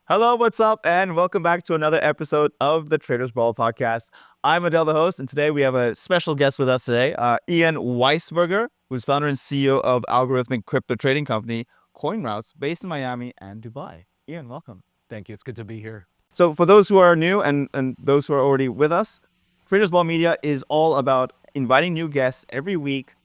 Hello, what's up? And welcome back to another episode of the Traders Brawl podcast. I'm Adel, the host, and today we have a special guest with us today, Ian Weisberger, who's founder and CEO of algorithmic crypto trading company CoinRoutes, based in Miami and Dubai. Ian, welcome. Thank you. It's good to be here. So for those who are new and those who are already with us, Traders Brawl Media is all about inviting new guests every week,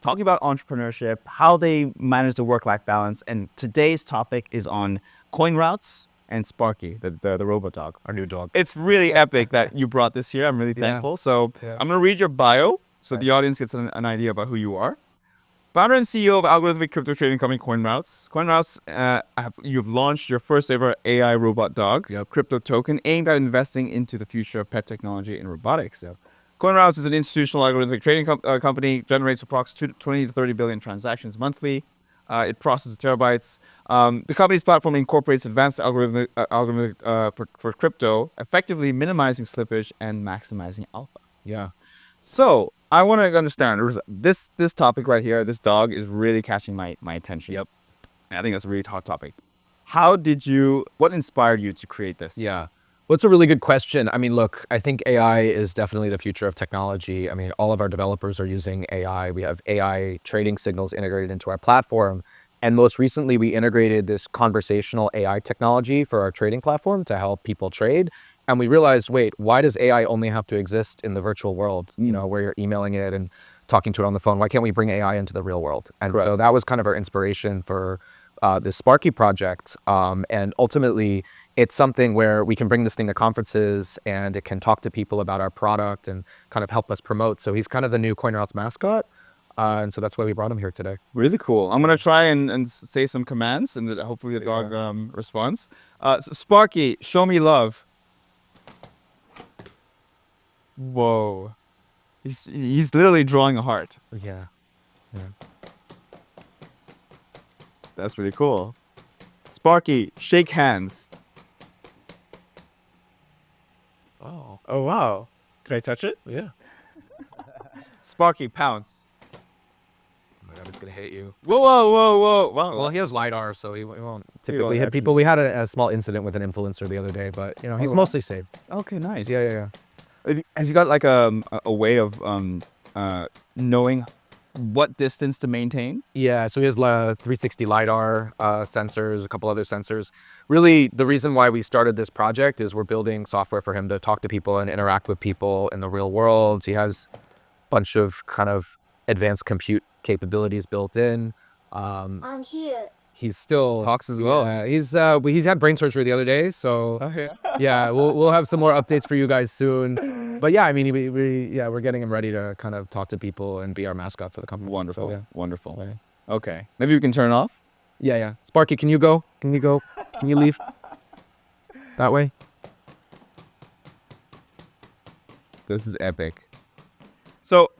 talking about entrepreneurship, how they manage the work-life balance, and today's topic is on CoinRoutes and Sparky, the robot dog. Our new dog. It's really epic that you brought this here. I'm really thankful. So I'm going to read your bio so the audience gets an idea about who you are. Founder and CEO of algorithmic crypto trading company CoinRoutes. CoinRoutes, you've launched your first ever AI robot dog, crypto token, aimed at investing into the future of pet technology and robotics. CoinRoutes is an institutional algorithmic trading company, generates approximately 20 to 30 billion transactions monthly. It processes terabytes. The company's platform incorporates advanced algorithm for crypto, effectively minimizing slippage and maximizing alpha. Yeah. So I want to understand this topic right here. This dog is really catching my attention. Yep. And I think that's a really hot topic. What inspired you to create this? Yeah. Well, it's a really good question. I mean, look, I think AI is definitely the future of technology. I mean, all of our developers are using AI. We have AI trading signals integrated into our platform. And most recently, we integrated this conversational AI technology for our trading platform to help people trade. And we realized, wait, why does AI only have to exist in the virtual world, where you're emailing it and talking to it on the phone? Why can't we bring AI into the real world? And so that was kind of our inspiration for the Sparky project. And ultimately, it's something where we can bring this thing to conferences and it can talk to people about our product and kind of help us promote. So he's kind of the new CoinRoutes mascot. And so that's why we brought him here today. Really cool. I'm going to try and say some commands and hopefully the dog responds. So Sparky, show me love. Whoa. He's literally drawing a heart. Yeah. That's really cool. Sparky, shake hands. Oh, wow. Can I touch it? Yeah. Sparky, pounce. Oh my God, it's going to hit you. Whoa, whoa, whoa, whoa. Wow. Well, he has LiDAR, so he won't typically won't hit actually- people. We had a small incident with an influencer the other day, but, he's mostly safe. Okay, nice. Yeah. Has he got like a way of knowing what distance to maintain? Yeah, so he has 360 LiDAR sensors, a couple other sensors. Really, the reason why we started this project is we're building software for him to talk to people and interact with people in the real world. He has a bunch of kind of advanced compute capabilities built in. I'm here. He's still Talks as well. he's had brain surgery the other day, so yeah, we'll have some more updates for you guys soon. But yeah, I mean, we're getting him ready to kind of talk to people and be our mascot for the company. Wonderful. So, yeah. Wonderful. Yeah. Okay. Maybe we can turn it off. Yeah. Sparky, can you go? Can you leave? That way? This is epic. So,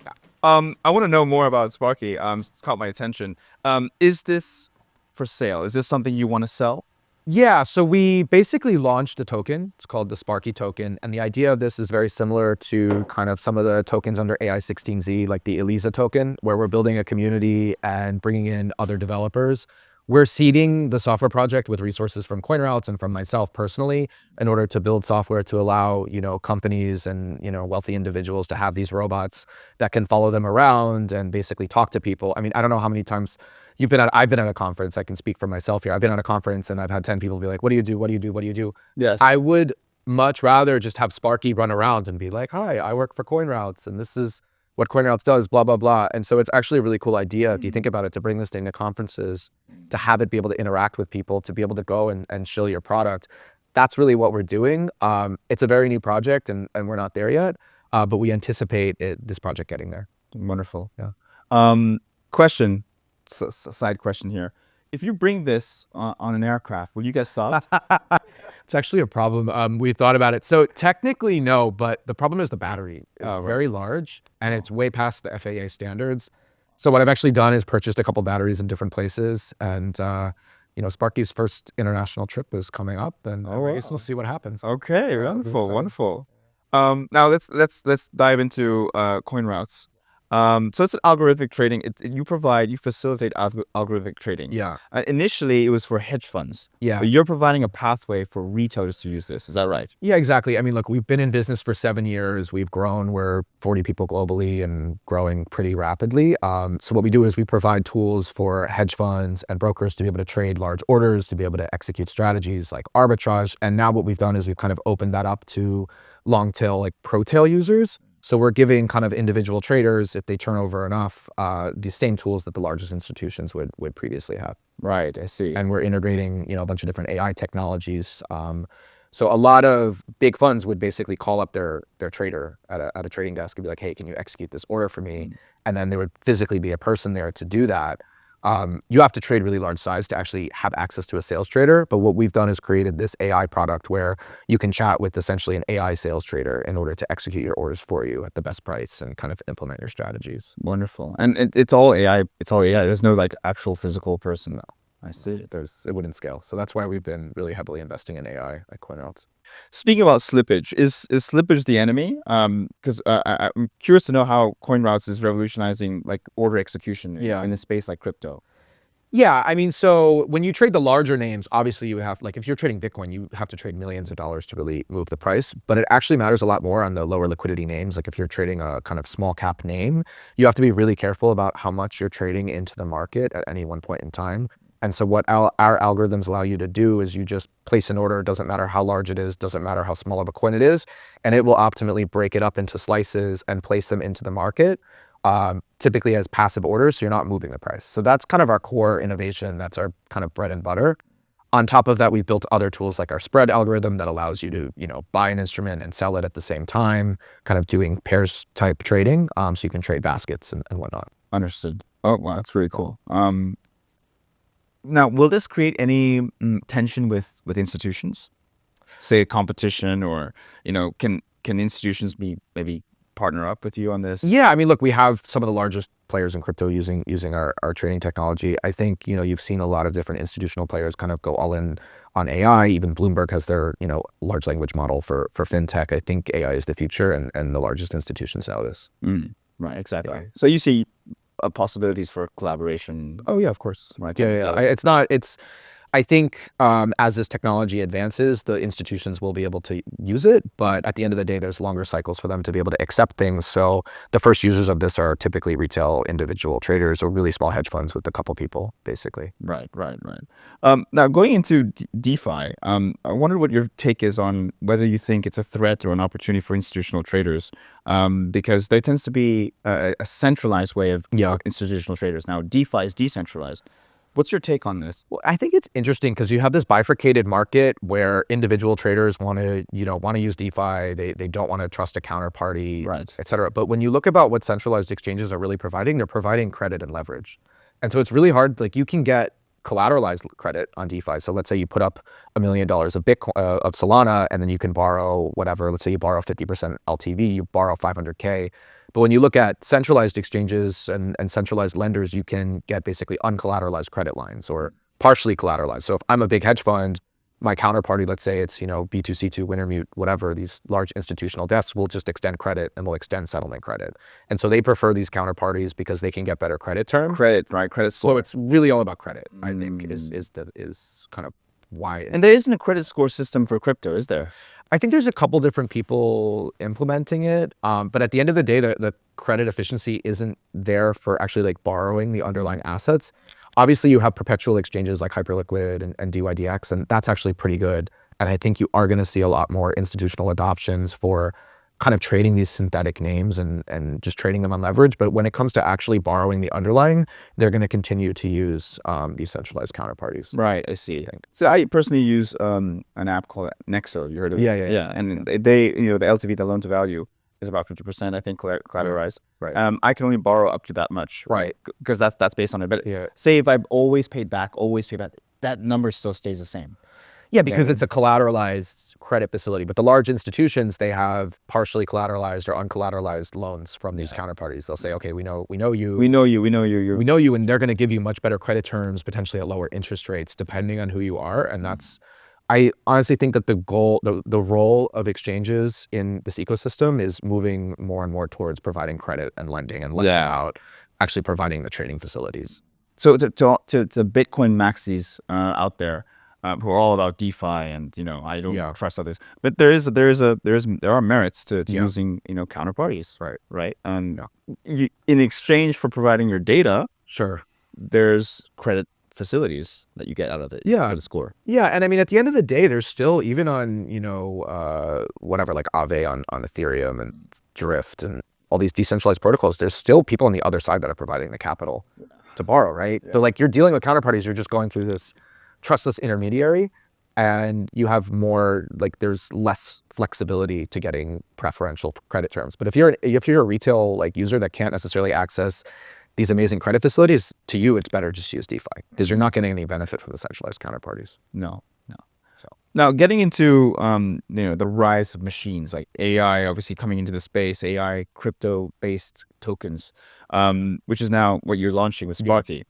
I want to know more about Sparky. It's caught my attention. Is this for sale? Is this something you want to sell? Yeah, so we basically launched a token. It's called the Sparky Token. And the idea of this is very similar to kind of some of the tokens under AI16Z, like the ELISA token, where we're building a community and bringing in other developers. We're seeding the software project with resources from CoinRoutes and from myself personally in order to build software to allow, companies and, wealthy individuals to have these robots that can follow them around and basically talk to people. I mean, I don't know how many times I've been at a conference. I can speak for myself here. I've been at a conference and I've had 10 people be like, what do you do? What do you do? What do you do? Yes. I would much rather just have Sparky run around and be like, hi, I work for CoinRoutes and this is what CoinRoutes does, blah, blah, blah. And so it's actually a really cool idea, if you think about it, to bring this thing to conferences, to have it be able to interact with people, to be able to go and show your product. That's really what we're doing. It's a very new project and we're not there yet, but we anticipate this project getting there. Wonderful. Yeah. Question, side question here. If you bring this on an aircraft, will you get stopped? It's actually a problem. We thought about it. So technically, no, but the problem is the battery. It's very large and it's way past the FAA standards. So what I've actually done is purchased a couple batteries in different places. And, Sparky's first international trip is coming up and I guess we'll see what happens. Okay, wonderful, wonderful. Now let's dive into CoinRoutes. So it's algorithmic trading. You facilitate algorithmic trading. Yeah. Initially, it was for hedge funds. Yeah. But you're providing a pathway for retailers to use this. Is that right? Yeah, exactly. I mean, look, we've been in business for 7 years. We've grown. We're 40 people globally and growing pretty rapidly. So what we do is we provide tools for hedge funds and brokers to be able to trade large orders, to be able to execute strategies like arbitrage. And now what we've done is we've kind of opened that up to long tail, like pro tail users. So we're giving kind of individual traders, if they turn over enough, the same tools that the largest institutions would previously have. Right, I see. And we're integrating, a bunch of different AI technologies. So a lot of big funds would basically call up their trader at a trading desk and be like, hey, can you execute this order for me? And then there would physically be a person there to do that. You have to trade really large size to actually have access to a sales trader. But what we've done is created this AI product where you can chat with essentially an AI sales trader in order to execute your orders for you at the best price and kind of implement your strategies. Wonderful. And it's all AI. It's all AI. There's no like actual physical person though. I see. It wouldn't scale. So that's why we've been really heavily investing in AI at CoinRoutes. Speaking about slippage, is slippage the enemy? Because I'm curious to know how CoinRoutes is revolutionizing like order execution in a space like crypto. Yeah, I mean, so when you trade the larger names, obviously you have, like if you're trading Bitcoin, you have to trade millions of dollars to really move the price, but it actually matters a lot more on the lower liquidity names. Like if you're trading a kind of small cap name, you have to be really careful about how much you're trading into the market at any one point in time. And so what our algorithms allow you to do is you just place an order. It doesn't matter how large it is, doesn't matter how small of a coin it is, and it will optimally break it up into slices and place them into the market, typically as passive orders, so you're not moving the price. So that's kind of our core innovation. That's our kind of bread and butter. On top of that, we've built other tools like our spread algorithm that allows you to, buy an instrument and sell it at the same time, kind of doing pairs type trading, so you can trade baskets and whatnot. Understood. Oh, wow, that's really cool. Now, will this create any tension with institutions? Say a competition, or can institutions maybe partner up with you on this? Yeah, I mean, look, we have some of the largest players in crypto using our trading technology. I think you've seen a lot of different institutional players kind of go all in on AI. Even Bloomberg has their large language model for fintech. I think AI is the future, and the largest institutions know this. Right, exactly. Yeah. So you see possibilities for collaboration. Oh yeah, of course. Right. Yeah. I think as this technology advances, the institutions will be able to use it, but at the end of the day, there's longer cycles for them to be able to accept things. So the first users of this are typically retail individual traders or really small hedge funds with a couple people, basically. Right. Now going into DeFi, I wonder what your take is on whether you think it's a threat or an opportunity for institutional traders, because there tends to be a centralized way of institutional traders. Now DeFi is decentralized. What's your take on this? Well, I think it's interesting because you have this bifurcated market where individual traders want to use DeFi. They don't want to trust a counterparty, right, et cetera. But when you look about what centralized exchanges are really providing, they're providing credit and leverage. And so it's really hard. Like you can get collateralized credit on DeFi. So let's say you put up $1 million of Bitcoin, of Solana, and then you can borrow whatever. Let's say you borrow 50% LTV, you borrow 500K. But when you look at centralized exchanges and centralized lenders, you can get basically uncollateralized credit lines or partially collateralized. So if I'm a big hedge fund, my counterparty, let's say it's, B2C2, Wintermute, whatever, these large institutional desks will just extend credit and will extend settlement credit. And so they prefer these counterparties because they can get better credit terms. Credit, right? Credit score. So it's really all about credit, I think, is kind of why. And there isn't a credit score system for crypto, is there? I think there's a couple different people implementing it, but at the end of the day, the credit efficiency isn't there for actually like borrowing the underlying assets. Obviously, you have perpetual exchanges like Hyperliquid and DYDX, and that's actually pretty good. And I think you are going to see a lot more institutional adoptions for kind of trading these synthetic names and just trading them on leverage. But when it comes to actually borrowing the underlying, they're going to continue to use these centralized counterparties. Right, I see. So I personally use an app called Nexo. You heard of it? Yeah. And they, the LTV, the loan to value, is about 50%, I think, collateralized. Right. I can only borrow up to that much. Right. Because that's based on it. But say if I've always paid back, that number still stays the same. Yeah, because it's a collateralized credit facility. But the large institutions, they have partially collateralized or uncollateralized loans from these counterparties. They'll say, okay, we know you. We know you, and they're going to give you much better credit terms, potentially at lower interest rates, depending on who you are. And that's I honestly think that the role of exchanges in this ecosystem is moving more and more towards providing credit and lending and less about actually providing the trading facilities. So to Bitcoin maxis out there who are all about DeFi and I don't trust others, but there are merits to using counterparties, right? And in exchange for providing your data, there's credit facilities that you get out of it. The score. And I mean, at the end of the day, there's still, even on whatever, like Aave on Ethereum and Drift and all these decentralized protocols, there's still people on the other side that are providing the capital to borrow, right? So like, you're dealing with counterparties, you're just going through this trustless intermediary, and you have more, like, there's less flexibility to getting preferential credit terms. But if you're a retail like user that can't necessarily access these amazing credit facilities, to you, it's better just to use DeFi because you're not getting any benefit from the centralized counterparties. No. So now getting into the rise of machines like AI, obviously coming into the space, AI crypto-based tokens, which is now what you're launching with Sparky.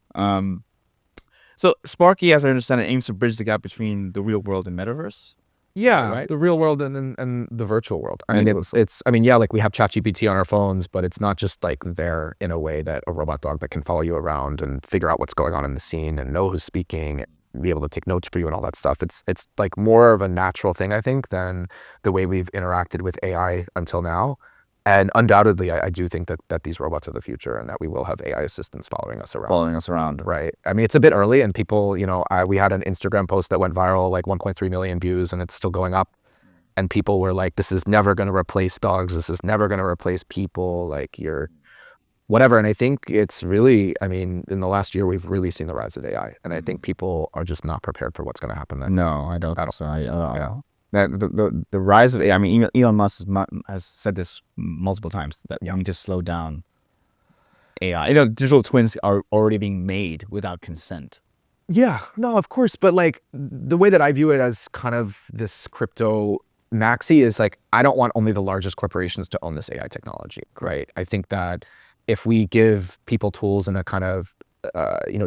So Sparky, as I understand it, aims to bridge the gap between the real world and metaverse. Right? The real world and the virtual world. I mean, like we have ChatGPT on our phones, but it's not just like there in a way that a robot dog that can follow you around and figure out what's going on in the scene and know who's speaking, and be able to take notes for you and all that stuff. It's like more of a natural thing, I think, than the way we've interacted with AI until now. And undoubtedly, I do think that these robots are the future and that we will have AI assistants following us around. Right. I mean, it's a bit early, and people, we had an Instagram post that went viral, like 1.3 million views, and it's still going up. And people were like, this is never going to replace dogs. This is never going to replace people. Like, you're whatever. And I think it's really, I mean, in the last year, we've really seen the rise of AI. And I think people are just not prepared for what's going to happen then. No, I don't. The rise of AI, I mean, Elon Musk has said this multiple times, that we need to slow down AI. Digital twins are already being made without consent. Yeah, no, of course. But like, the way that I view it as kind of this crypto maxi is like, I don't want only the largest corporations to own this AI technology, right? I think that if we give people tools in a kind of,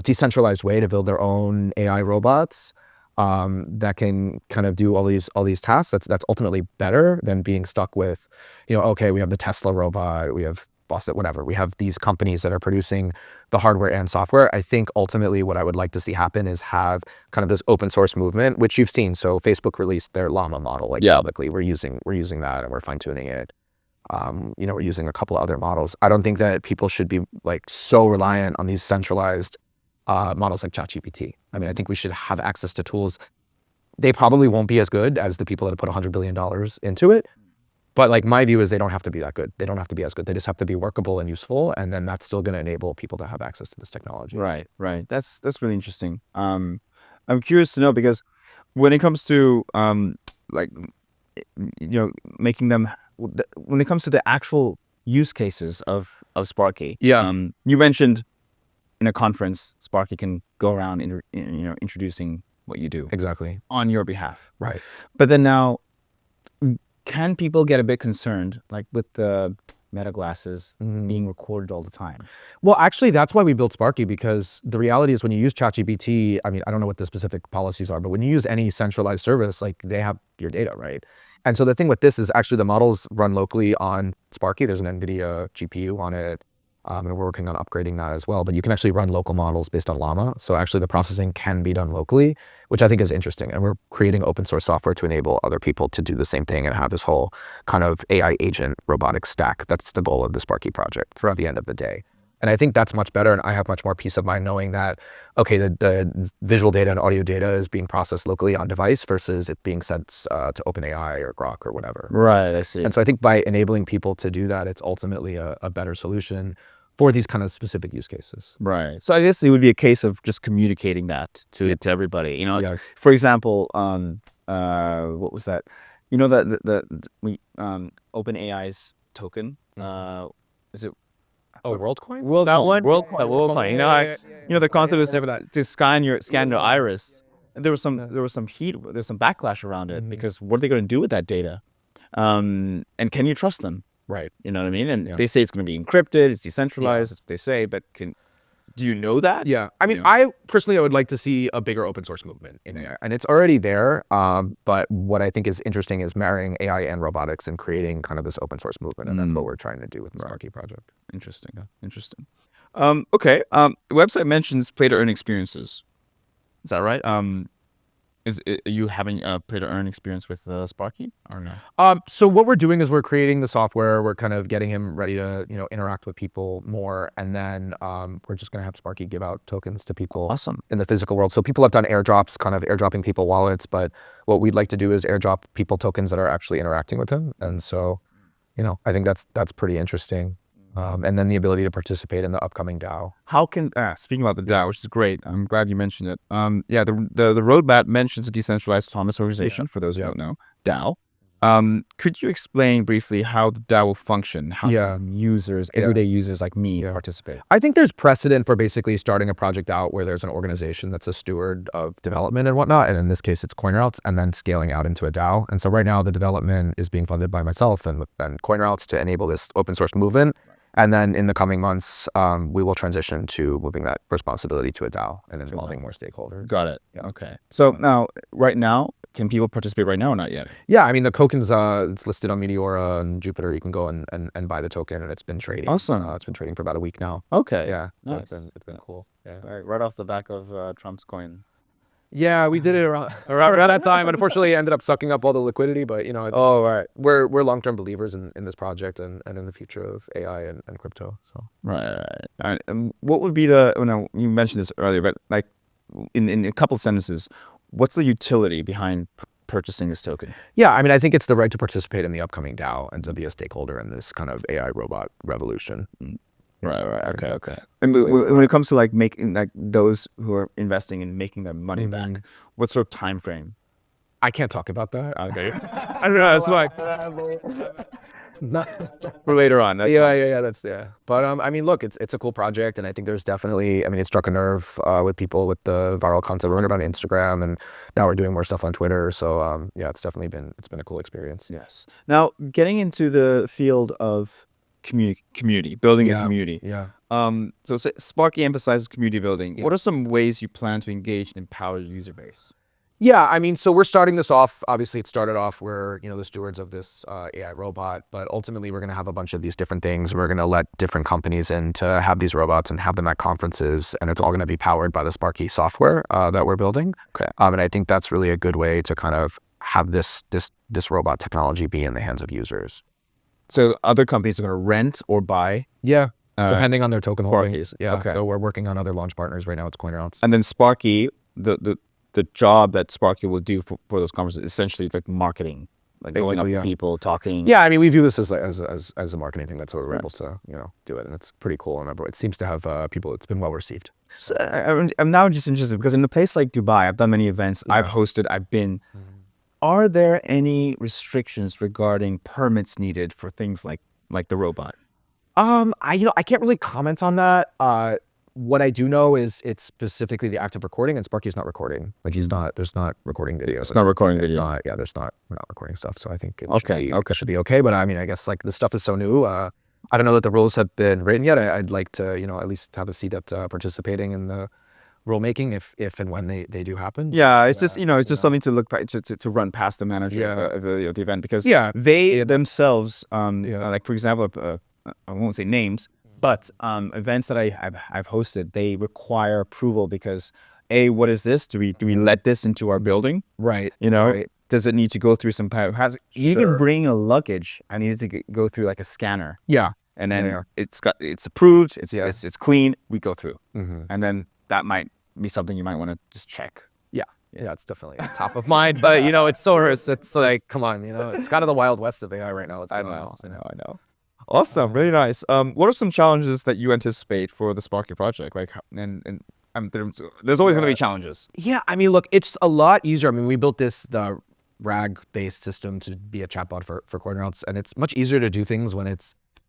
decentralized way to build their own AI robots, that can kind of do all these tasks, that's ultimately better than being stuck with, okay, we have the Tesla robot, we have Boston, whatever. We have these companies that are producing the hardware and software. I think ultimately what I would like to see happen is have kind of this open source movement, which you've seen. So Facebook released their Llama model, publicly. We're using that, and we're fine tuning it. We're using a couple of other models. I don't think that people should be like so reliant on these centralized models like ChatGPT. I mean, I think we should have access to tools. They probably won't be as good as the people that have put $100 billion into it. But like, my view is they don't have to be that good. They don't have to be as good. They just have to be workable and useful. And then that's still going to enable people to have access to this technology. Right. That's really interesting. I'm curious to know, because when it comes to making them, when it comes to the actual use cases of Sparky, you mentioned in a conference, Sparky can go around introducing what you do exactly on your behalf. Right. But then now, can people get a bit concerned, like with the Meta glasses being recorded all the time? Well, actually, that's why we built Sparky, because the reality is when you use ChatGPT, I mean, I don't know what the specific policies are, but when you use any centralized service, like, they have your data, right? And so the thing with this is actually the models run locally on Sparky. There's an NVIDIA GPU on it. And we're working on upgrading that as well. But you can actually run local models based on Llama. So actually the processing can be done locally, which I think is interesting. And we're creating open source software to enable other people to do the same thing and have this whole kind of AI agent robotic stack. That's the goal of the Sparky project at the end of the day. And I think that's much better. And I have much more peace of mind knowing that, okay, the visual data and audio data is being processed locally on device versus it being sent to OpenAI or Grok or whatever. Right, I see. And so I think by enabling people to do that, it's ultimately a better solution for these kind of specific use cases. Right. So I guess it would be a case of just communicating that to everybody. For example, what was that? OpenAI's token. Is it? Oh, WorldCoin? WorldCoin. The concept is to scan your iris. And there was some backlash around it because what are they going to do with that data? And can you trust them? Right. You know what I mean? And they say it's going to be encrypted, it's decentralized, that's what they say, but do Do you know that? Yeah. I mean, I would like to see a bigger open source movement in AI, and it's already there. But what I think is interesting is marrying AI and robotics and creating kind of this open source movement, and that's what we're trying to do with the Sparky project. Interesting. Interesting. Okay. The website mentions play-to-earn experiences. Is that right? Are you having a play-to-earn experience with Sparky or no? So what we're doing is we're creating the software. We're kind of getting him ready to, interact with people more. And then we're just going to have Sparky give out tokens to people in the physical world. So people have done airdrops, kind of airdropping people wallets. But what we'd like to do is airdrop people tokens that are actually interacting with him. And so, I think that's pretty interesting. And then the ability to participate in the upcoming DAO. How can speaking about the DAO, which is great. I'm glad you mentioned it. Yeah, the roadmap mentions a decentralized autonomous organization. For those who don't know, DAO. Could you explain briefly how the DAO will function? How users, everyday users like me, participate? I think there's precedent for basically starting a project out where there's an organization that's a steward of development and whatnot. And in this case, it's CoinRoutes, and then scaling out into a DAO. And so right now, the development is being funded by myself and CoinRoutes to enable this open source movement. And then in the coming months, we will transition to moving that responsibility to a DAO and involving more stakeholders. Got it. Yeah. Okay. So now, right now, can people participate right now or not yet? Yeah, I mean, the tokens, it's listed on Meteora and Jupiter. You can go and buy the token, and it's been trading. Awesome. It's been trading for about a week now. Okay. Yeah. Nice. It's been cool. Yeah. Right off the back of Trump's coin. Yeah, we did it around that time. Unfortunately, it ended up sucking up all the liquidity, but we're long-term believers in this project and in the future of AI and crypto. So Right. What would be you mentioned this earlier, but like in a couple sentences, what's the utility behind purchasing this token? Yeah, I mean, I think it's the right to participate in the upcoming DAO and to be a stakeholder in this kind of AI robot revolution. Right. Okay. And when it comes to like making like those who are investing and making their money back, what sort of time frame? I can't talk about that. Okay. I don't know. That's like for later on. That's But I mean, look, it's a cool project, and I think there's definitely. I mean, it struck a nerve with people with the viral concept. We learned about Instagram, and now we're doing more stuff on Twitter. So it's definitely been a cool experience. Yes. Now getting into the field of community building a community. So Sparky emphasizes community building. What are some ways you plan to engage and empower your user base? Yeah, I mean, so we're starting this off. Obviously, it started off where the stewards of this AI robot, but ultimately we're going to have a bunch of these different things. We're going to let different companies in to have these robots and have them at conferences, and it's all going to be powered by the Sparky software that we're building. Okay. And I think that's really a good way to kind of have this robot technology be in the hands of users. So other companies are going to rent or buy? Yeah, depending on their token holdings. Yeah, okay. So we're working on other launch partners right now. It's CoinRoutes. And then Sparky, the job that Sparky will do for those conferences is essentially like marketing, like going up to people, talking. Yeah, I mean, we view this as a marketing thing. That's how we're able to do it, and it's pretty cool. And it seems to have people. It's been well received. So I'm now just interested because in a place like Dubai, I've done many events. I've hosted. I've been. Are there any restrictions regarding permits needed for things like the robot? I can't really comment on that. What I do know is it's specifically the act of recording, and Sparky's not recording. Like there's not recording video. It's not recording video. We're not recording stuff. So I think it should be okay. But I mean, I guess like this stuff is so new. I don't know that the rules have been written yet. I'd like to at least have a seat at participating in the rulemaking if and when they do happen. Yeah, it's just just something to look to run past the manager of the event, because they themselves like for example I won't say names, but events that I've hosted, they require approval because what is this? Do we let this into our building? Right. Right. Does it need to go through some kind of even bring a luggage? I needed to go through like a scanner. Yeah. And then it's approved. It's clean. We go through, and then that might be something you might want to just check. Yeah, it's definitely top of mind, but it's like, come on, it's kind of the Wild West of AI right now. I know. Awesome, really nice. What are some challenges that you anticipate for the Sparky project? Like, and there's always going to be challenges. Yeah, I mean, look, it's a lot easier. I mean, we built the RAG-based system to be a chatbot for CoinRoutes, and it's much easier to do things when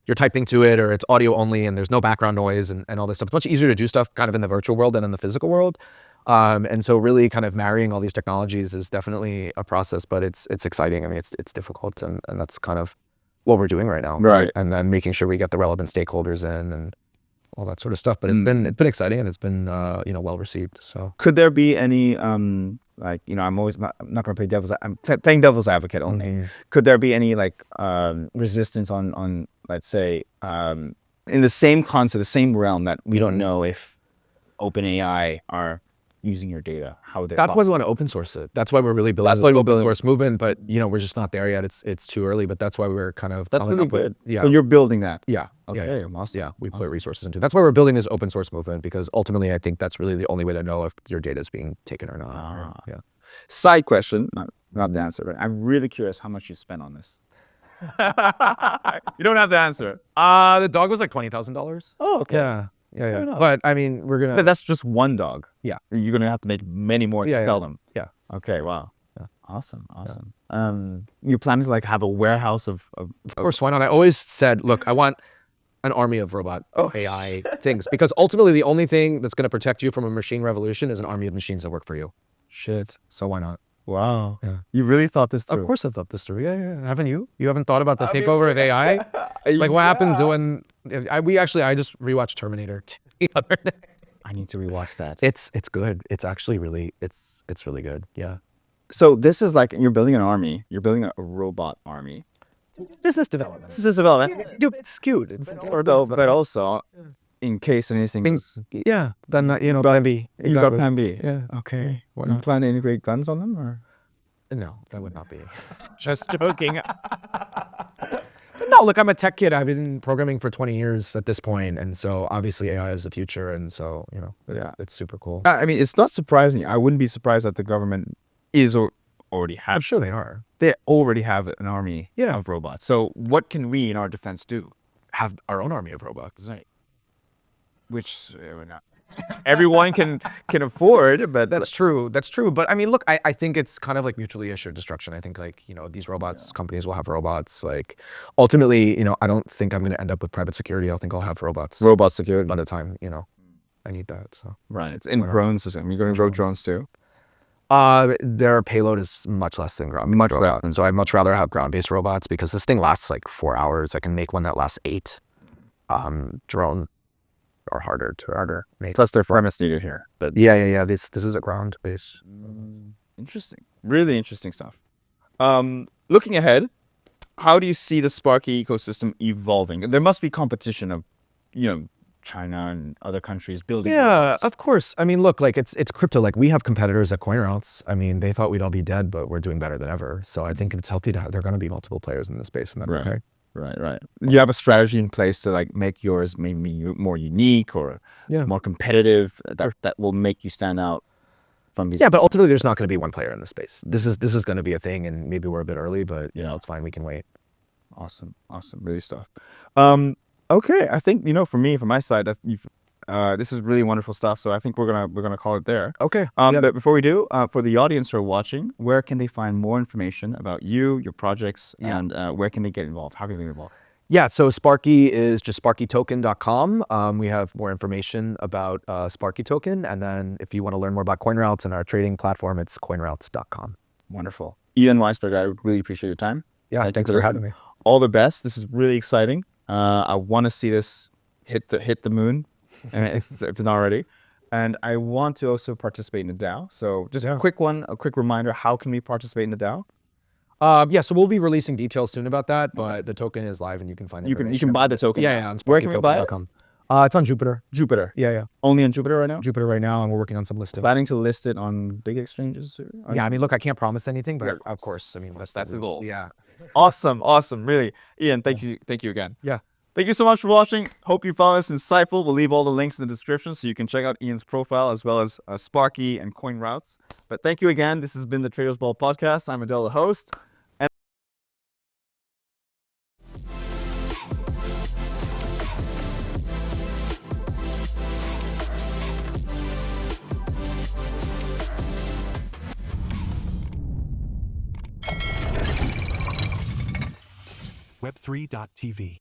you're typing to it or it's audio only and there's no background noise and all this stuff. It's much easier to do stuff kind of in the virtual world than in the physical world. And so really kind of marrying all these technologies is definitely a process, but it's exciting. I mean, it's difficult, and that's kind of what we're doing right now. Right. And then making sure we get the relevant stakeholders in and all that sort of stuff. But it's been exciting, and it's been well received. So could there be any like, I'm always I'm not going to play I'm playing devil's advocate only. Could there be any like resistance on let's say in the same concept, the same realm, that we don't know if OpenAI are using your data, how they're that's why we want to open source it. That's why we're really building this open source movement. But we're just not there yet. It's too early. But that's why we're kind of really good. Yeah. So you're building that. Yeah. Okay. Yeah. Awesome. Yeah. We put resources into. That's why we're building this open source movement, because ultimately I think that's really the only way to know if your data is being taken or not. Yeah. Side question, not the answer, but I'm really curious how much you spent on this. You don't have the answer. The dog was like $20,000. Oh, okay. Yeah. But I mean, But that's just one dog. Yeah. You're gonna have to make many more to sell them. Yeah. Okay. Wow. Yeah. Awesome. You planning to like have a warehouse of course, why not? I always said, look, I want an army of robot AI things, because ultimately the only thing that's going to protect you from a machine revolution is an army of machines that work for you. Shit. So why not? Wow. Yeah. You really thought this through? Of course I've thought this through. Yeah. Haven't you? You haven't thought about the takeover of AI? Like what happened when I just rewatched Terminator the other day. I need to rewatch that. It's good. It's actually really it's really good. Yeah. So this is like you're building an army. You're building a robot army. Business development. Business development. It's cute. It's But also, in case anything. Then plan B. You got plan B. Yeah. Okay. Why You not? plan to integrate guns on them, or? No, that would not be. Just joking. No, look, I'm a tech kid. I've been programming for 20 years at this point, and so obviously AI is the future, and so it's super cool. I mean, it's not surprising. I wouldn't be surprised that the government is or already have. I'm sure they are. They already have an army Yeah. of robots. So what can we in our defense do? Have our own army of robots. Right. Which we're not. Everyone can afford, but That's true. But I mean, look, I think it's kind of like mutually assured destruction. I think like, these robots, companies will have robots. Like ultimately, I don't think I'm going to end up with private security. I think I'll have robots robot security by the time, I need that. So right. It's in drone system. You're going to grow drones too. Their payload is much less than ground-based robots. And so I'd much rather have ground-based robots, because this thing lasts like 4 hours. I can make one that lasts 8. Drone are harder to make. Plus their premise needed here. But Yeah. This is a ground-based. interesting. Really interesting stuff. Looking ahead, how do you see the Sparky ecosystem evolving? There must be competition of, China and other countries building. Yeah, robots. of course. I mean, look, like it's crypto. Like we have competitors at CoinRoutes. I mean, they thought we'd all be dead, but we're doing better than ever. So I think it's healthy to have, there are going to be multiple players in this space, and that's okay. Right. You have a strategy in place to like make yours maybe more unique or more competitive that will make you stand out from these. Yeah, but ultimately, there's not going to be one player in this space. This is going to be a thing, and maybe we're a bit early, but it's fine. We can wait. Awesome. Really stuff. Okay, I think from my side, this is really wonderful stuff. So I think we're gonna call it there. Okay. But before we do, for the audience who are watching, where can they find more information about you, your projects, and where can they get involved? How can they get involved? Yeah, so Sparky is just sparkytoken.com. We have more information about Sparky Token, and then if you want to learn more about CoinRoutes and our trading platform, it's coinroutes.com. Wonderful. Ian Weisberger, I really appreciate your time. Yeah, thanks for having me. All the best. This is really exciting. I want to see this hit the moon, and if it's not already. And I want to also participate in the DAO. So just a quick reminder, how can we participate in the DAO? So we'll be releasing details soon about that, but the token is live and you can find it. You can buy the token. Yeah, on Where can we buy it? It's on Jupiter. Yeah. Only on Jupiter right now? Jupiter right now, and we're working on some listings. Planning to list it on big exchanges? Yeah, I mean, look, I can't promise anything, but of course, I mean, that's the goal. Yeah. Awesome. Really. Ian, thank you again. Yeah. Thank you so much for watching. Hope you found this insightful. We'll leave all the links in the description so you can check out Ian's profile as well as Sparky and CoinRoutes. But thank you again. This has been the Traders Brawl podcast. I'm Adel, the host. Web3 TV.